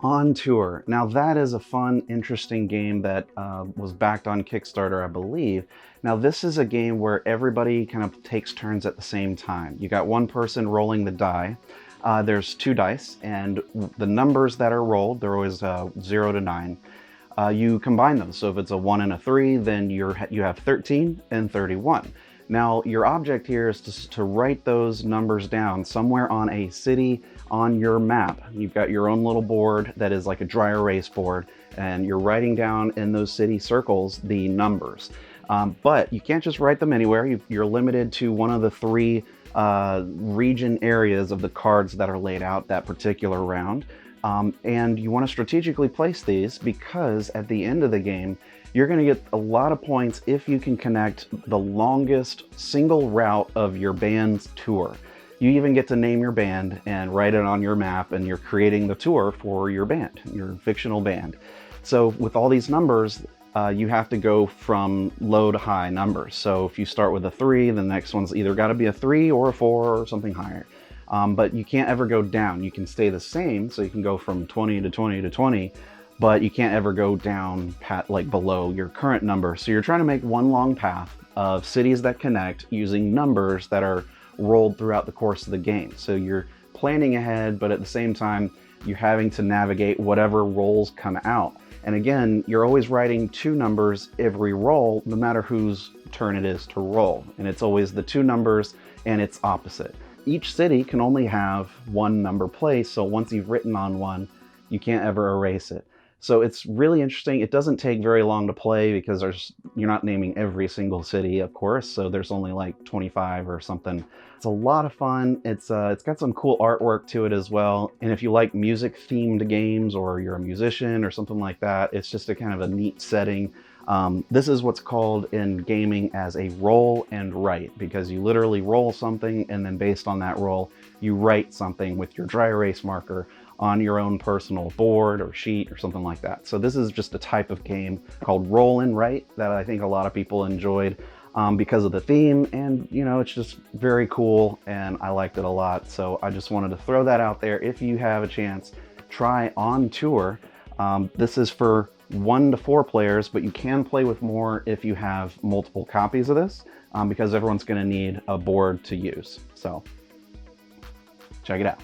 On Tour. Now that is a fun, interesting game that was backed on Kickstarter, I believe. Now this is a game where everybody kind of takes turns at the same time. You got one person rolling the die. There's 2 dice, and the numbers that are rolled, they're always 0 to 9. You combine them. So if it's a 1 and a 3, then you have 13 and 31. Now, your object here is to write those numbers down somewhere on a city on your map. You've got your own little board that is like a dry erase board, and you're writing down in those city circles the numbers. But you can't just write them anywhere. You're limited to one of the 3 region areas of the cards that are laid out that particular round. And you want to strategically place these because at the end of the game, you're going to get a lot of points if you can connect the longest single route of your band's tour. You even get to name your band and write it on your map, and you're creating the tour for your band, your fictional band. So with all these numbers, you have to go from low to high numbers. So if you start with a 3, the next one's either got to be a 3 or a 4 or something higher. But you can't ever go down. You can stay the same, so you can go from 20 to 20 to 20, but you can't ever go down like below your current number. So you're trying to make one long path of cities that connect using numbers that are rolled throughout the course of the game. So you're planning ahead, but at the same time, you're having to navigate whatever rolls come out. And again, you're always writing 2 numbers every roll, no matter whose turn it is to roll. And it's always the 2 numbers and its opposite. Each city can only have 1 number place, so once you've written on one, you can't ever erase it. So it's really interesting. It doesn't take very long to play because you're not naming every single city, of course, so there's only like 25 or something. It's a lot of fun. It's got some cool artwork to it as well. And if you like music-themed games, or you're a musician or something like that, it's just a kind of a neat setting. This is what's called in gaming as a roll and write, because you literally roll something, and then based on that roll, you write something with your dry erase marker on your own personal board or sheet or something like that. So this is just a type of game called roll and write that I think a lot of people enjoyed because of the theme, and it's just very cool, and I liked it a lot. So I just wanted to throw that out there. If you have a chance, try On Tour. This is for 1 to 4 players, but you can play with more if you have multiple copies of this, because everyone's going to need a board to use. So check it out.